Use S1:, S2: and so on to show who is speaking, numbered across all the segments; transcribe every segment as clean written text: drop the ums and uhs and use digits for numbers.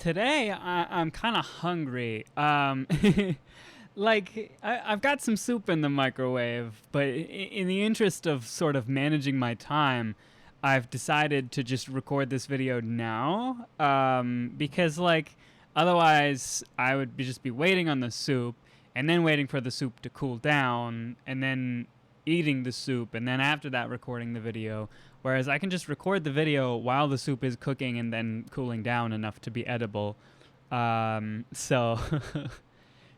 S1: today I'm kind of hungry. Like, I've got some soup in the microwave, but in the interest of sort of managing my time, I've decided to just record this video now, because, like, otherwise I would just be waiting on the soup, and then waiting for the soup to cool down, and then eating the soup, and then after that recording the video, whereas I can just record the video while the soup is cooking and then cooling down enough to be edible. So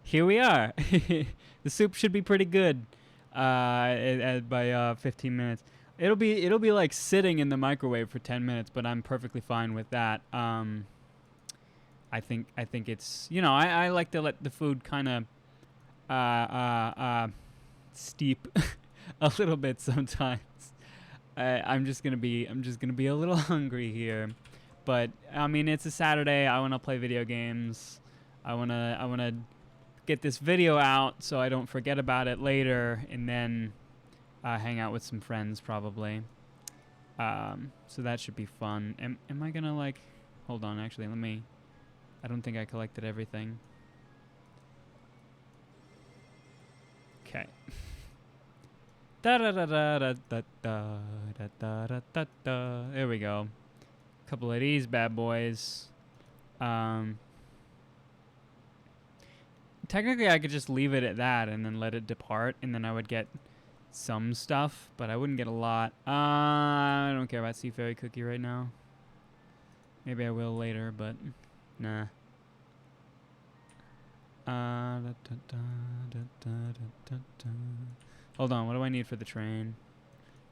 S1: here we are. The soup should be pretty good by 15 minutes. It'll be like sitting in the microwave for 10 minutes, but I'm perfectly fine with that. I think it's, you know, I like to let the food kind of steep a little bit sometimes. I'm just gonna be a little hungry here, but I mean, it's a Saturday. I want to play video games. I wanna get this video out so I don't forget about it later, and then hang out with some friends probably. So that should be fun. Am I gonna, like, hold on, actually, I don't think I collected everything. Okay. There we go. A couple of these bad boys. Technically I could just leave it at that and then let it depart, and then I would get some stuff, but I wouldn't get a lot. I don't care about Sea Fairy Cookie right now. Maybe I will later, but nah. Hold on, what do I need for the train?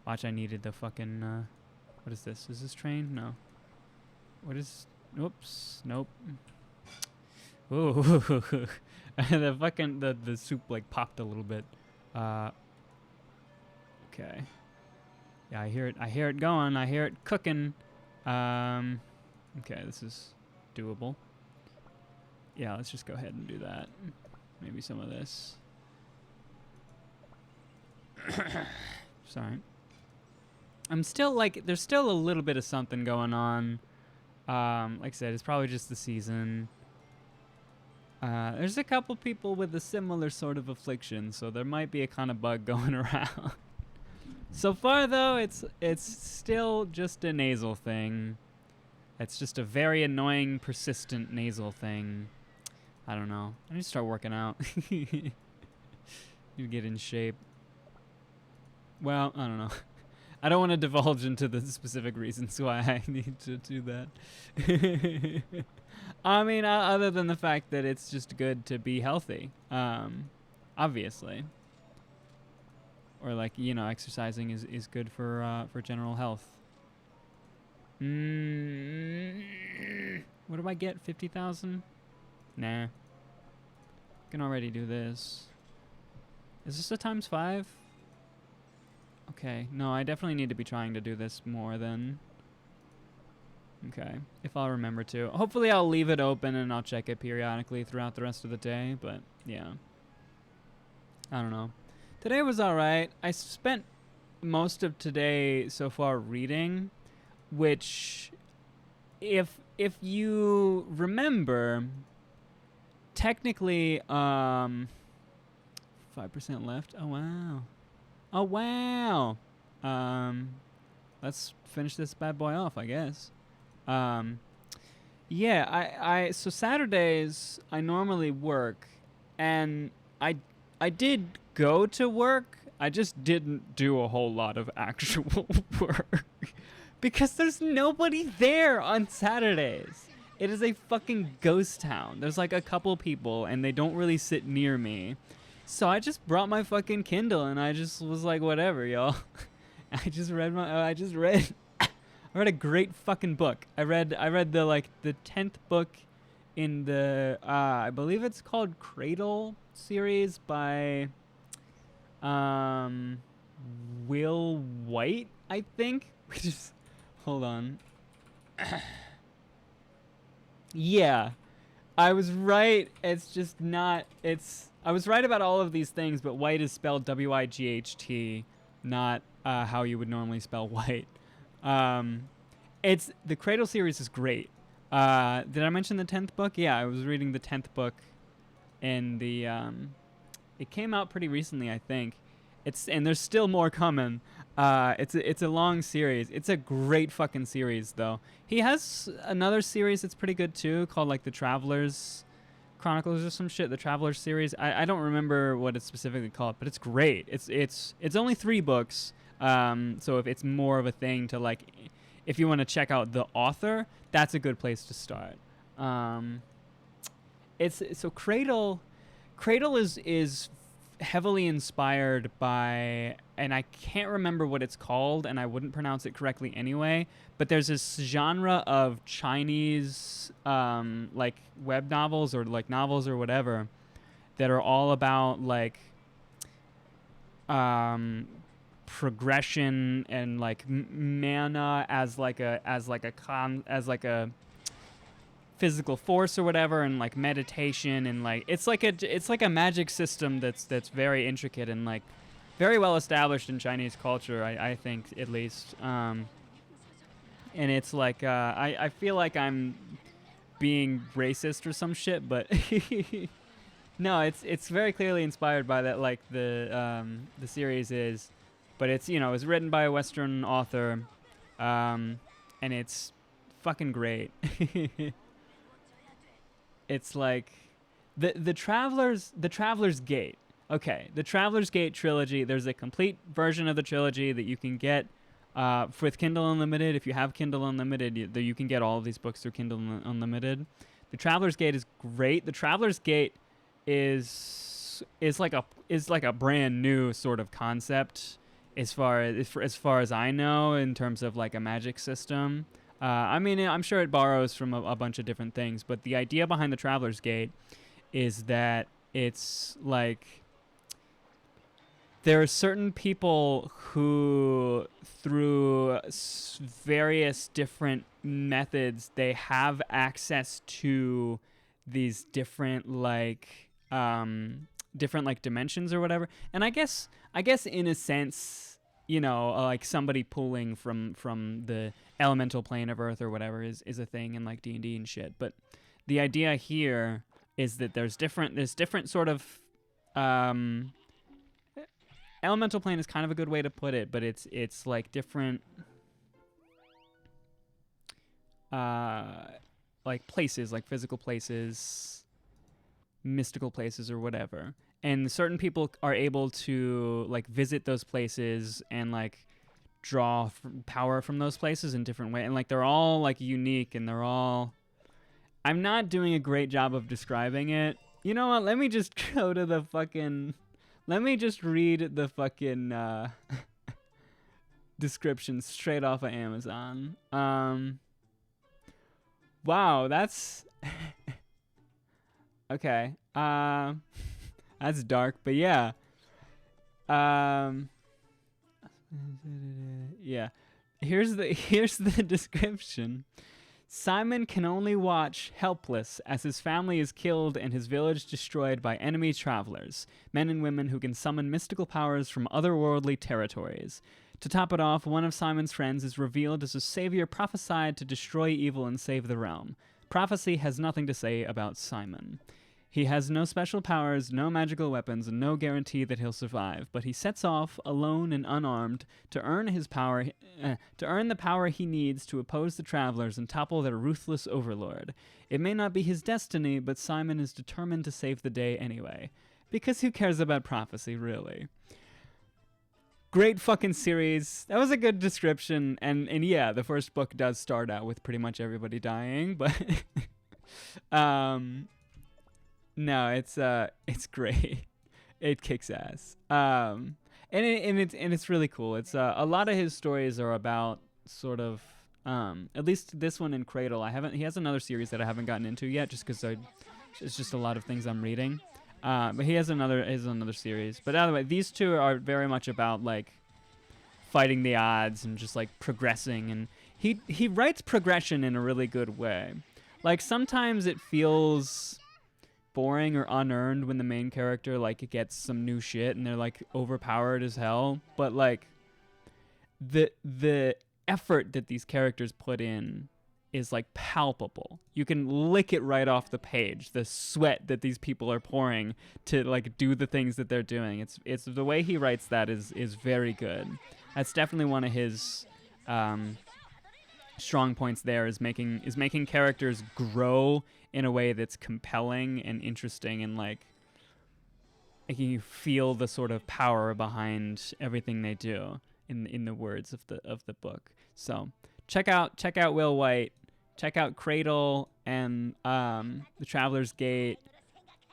S1: Watch, I needed the fucking, what is this? Is this train? No. What is, oops, nope. Ooh, the fucking, the soup, like, popped a little bit. Okay. Yeah, I hear it going, I hear it cooking. Okay, this is doable. Yeah, let's just go ahead and do that. Maybe some of this. Sorry. I'm still, like, there's still a little bit of something going on. Like I said, it's probably just the season. There's a couple people with a similar sort of affliction, so there might be a kind of bug going around. So far, though, it's still just a nasal thing. It's just a very annoying, persistent nasal thing. I don't know. I need to start working out. Need to get in shape. Well, I don't know. I don't want to divulge into the specific reasons why I need to do that. I mean, other than the fact that it's just good to be healthy, obviously. Or, like, you know, exercising is good for general health. What do I get? 50,000? Nah. I can already do this. Is this a ×5? Okay. No, I definitely need to be trying to do this more then. Okay. If I'll remember to. Hopefully I'll leave it open and I'll check it periodically throughout the rest of the day, but yeah. I don't know. Today was alright. I spent most of today so far reading, which, if you remember, technically, 5% left. Oh wow. Oh wow. Let's finish this bad boy off, I guess. Yeah, so Saturdays I normally work, and I did go to work. I just didn't do a whole lot of actual work because there's nobody there on Saturdays. It is a fucking ghost town. There's like a couple people and they don't really sit near me. So I just brought my fucking Kindle and I just was like, whatever, y'all. I read a great fucking book. I read the 10th book in the I believe it's called Cradle series by Will Wight, I think. Hold on. Yeah, I was right. It's just not. I was right about all of these things, but Wight is spelled W-I-G-H-T, not how you would normally spell white. It's the Cradle series is great. Did I mention the 10th book? Yeah, I was reading the 10th book in the it came out pretty recently, I think. And there's still more coming. It's a long series. It's a great fucking series though. He has another series that's pretty good too, called like the Travelers Chronicles or some shit. The Travelers series. I don't remember what it's specifically called, but it's great. It's only 3 books. So if it's more of a thing to like, if you want to check out the author, that's a good place to start. It's so Cradle is heavily inspired by, and I can't remember what it's called, and I wouldn't pronounce it correctly anyway, but there's this genre of Chinese like web novels or like novels or whatever that are all about like progression and like mana as like a physical force or whatever, and like meditation, and like it's like a magic system that's very intricate and like very well established in Chinese culture, I think, at least. And it's like I feel like I'm being racist or some shit, but no, it's very clearly inspired by that, like the series is, but it's, you know, it's written by a Western author, and it's fucking great. It's like the Traveler's Gate. Okay, the Traveler's Gate trilogy. There's a complete version of the trilogy that you can get with Kindle Unlimited. If you have Kindle Unlimited, you can get all of these books through Kindle Unlimited. The Traveler's Gate is great. The Traveler's Gate is like a brand new sort of concept as far as I know, in terms of like a magic system. I mean, I'm sure it borrows from a bunch of different things, but the idea behind the Traveler's Gate is that it's like there are certain people who, through various different methods, they have access to these different like dimensions or whatever. And I guess in a sense, you know, like somebody pulling from the elemental plane of Earth or whatever is a thing in like D&D and shit. But the idea here is that there's different sort of elemental plane is kind of a good way to put it, but it's like different like places, like physical places, mystical places or whatever. And certain people are able to like visit those places and like draw power from those places in different ways, and like they're all like unique, and they're all, I'm not doing a great job of describing it. You know what, let me just go to the fucking, let me just read the fucking description straight off of Amazon. Wow, that's okay. That's dark, but yeah. Yeah. Here's the description. Simon can only watch helpless as his family is killed and his village destroyed by enemy travelers, men and women who can summon mystical powers from otherworldly territories. To top it off, one of Simon's friends is revealed as a savior prophesied to destroy evil and save the realm. Prophecy has nothing to say about Simon. He has no special powers, no magical weapons, and no guarantee that he'll survive, but he sets off, alone and unarmed, to earn the power he needs to oppose the travelers and topple their ruthless overlord. It may not be his destiny, but Simon is determined to save the day anyway. Because who cares about prophecy, really? Great fucking series. That was a good description, and yeah, the first book does start out with pretty much everybody dying, but no, it's great. It kicks ass. And it's really cool. It's a lot of his stories are about sort of at least this one in Cradle. He has another series that I haven't gotten into yet, just because it's just a lot of things I'm reading. But he has another series. But either way, these two are very much about like fighting the odds and just like progressing. And he writes progression in a really good way. Like sometimes it feels boring or unearned when the main character like gets some new shit and they're like overpowered as hell, but like the effort that these characters put in is like palpable. You can lick it right off the page. The sweat that these people are pouring to like do the things that they're doing. It's the way he writes that is very good. That's definitely one of his strong points there, is making characters grow in a way that's compelling and interesting, and like making you feel the sort of power behind everything they do in the words of the book. So check out Will Wight, check out Cradle and The Traveler's Gate.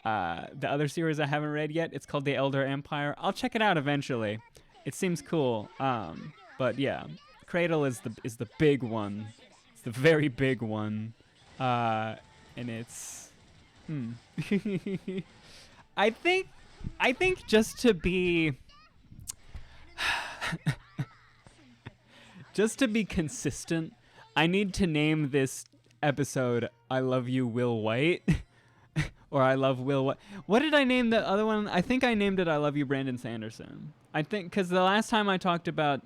S1: The other series I haven't read yet, it's called The Elder Empire. I'll check it out eventually. It seems cool. But yeah, Cradle is the big one. It's the very big one. And it's I think just to be consistent, I need to name this episode I Love You, Will Wight. Or I Love Will Wight. What did I name the other one? I think I named it I Love You, Brandon Sanderson. I think because the last time I talked about...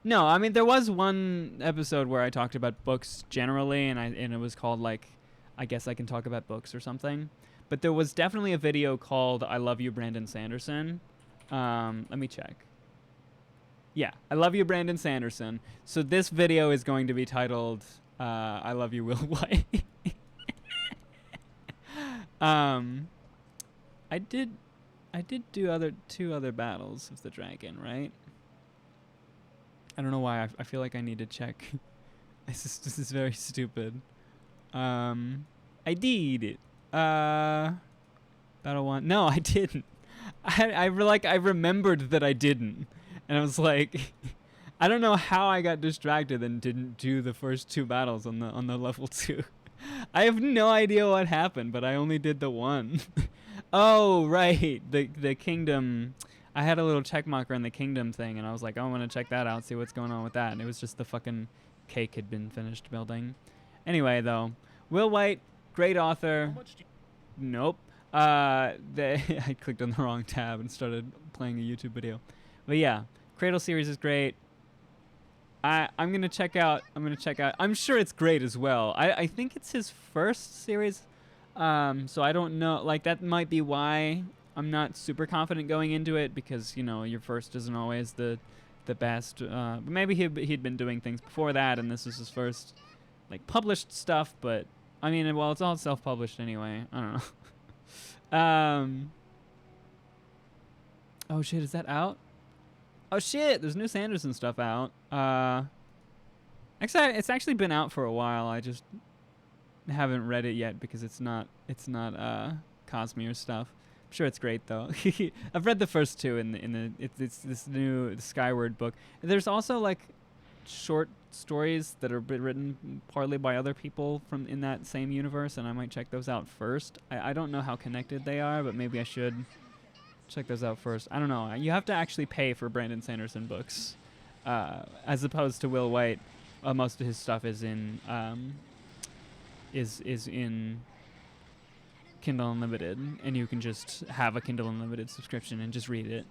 S1: No, I mean, there was one episode where I talked about books generally, and it was called, like, I Guess I Can Talk About Books or something. But there was definitely a video called I Love You, Brandon Sanderson. Let me check. Yeah, I Love You, Brandon Sanderson. So this video is going to be titled I Love You, Will Wight. I did do two other battles of the dragon, right? I don't know why. I feel like I need to check. This is very stupid. I did it. Battle 1. No, I didn't. I remembered that I didn't. And I was like, I don't know how I got distracted and didn't do the first two battles on the level 2. I have no idea what happened, but I only did the one. Oh, right. The kingdom. I had a little check marker in the kingdom thing, and I was like, oh, I want to check that out, see what's going on with that. And it was just the fucking cake had been finished building. Anyway, though, Will Wight, great author. Nope. I clicked on the wrong tab and started playing a YouTube video. But yeah, Cradle series is great. I'm gonna check out. I'm sure it's great as well. I think it's his first series, so I don't know. Like, that might be why I'm not super confident going into it, because your first isn't always the best. But maybe he'd been doing things before that, and this is his first like published stuff. But I mean, well, it's all self-published anyway. I don't know. Oh shit, is that out? Oh shit, there's new Sanderson stuff out. Actually, it's actually been out for a while. I just haven't read it yet because it's not Cosmere stuff. I'm sure it's great though. I've read the first two it's this new Skyward book. There's also like short stories that are written partly by other people from in that same universe, and I might check those out first. I don't know how connected they are, but maybe I should check those out first. I don't know. You have to actually pay for Brandon Sanderson books, as opposed to Will Wight. Most of his stuff is in Kindle Unlimited, and you can just have a Kindle Unlimited subscription and just read it.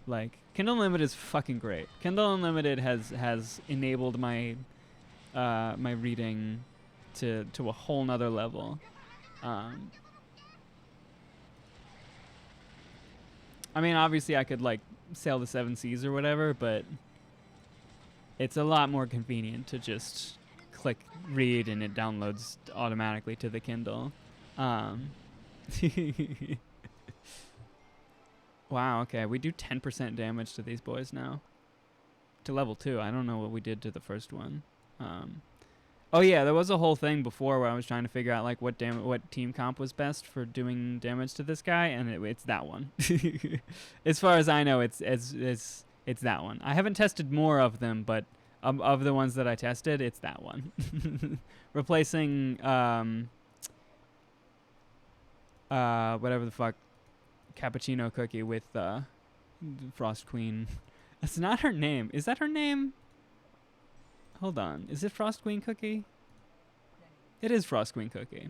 S1: Like, Kindle Unlimited is fucking great. Kindle Unlimited has enabled my my reading to a whole nother level. I mean, obviously I could like sail the 7 seas or whatever, but it's a lot more convenient to just click read and it downloads automatically to the Kindle. Wow, okay, we do 10% damage to these boys now. To level 2, I don't know what we did to the first one. Oh yeah, there was a whole thing before where I was trying to figure out like what team comp was best for doing damage to this guy, and it's that one. As far as I know, it's that one. I haven't tested more of them, but of the ones that I tested, it's that one. Replacing whatever the fuck, cappuccino cookie with Frost Queen. That's not her name. Is that her name? Hold on. Is it Frost Queen Cookie? It is Frost Queen Cookie.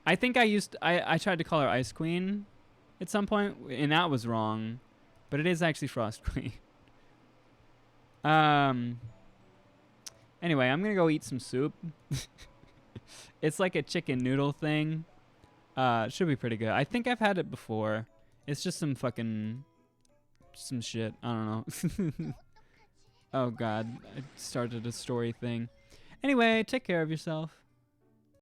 S1: I think I tried to call her Ice Queen at some point, and that was wrong. But it is actually Frost Queen. Anyway, I'm gonna go eat some soup. It's like a chicken noodle thing. Should be pretty good. I think I've had it before. It's just some shit. I don't know. Oh god, I started a story thing. Anyway, take care of yourself.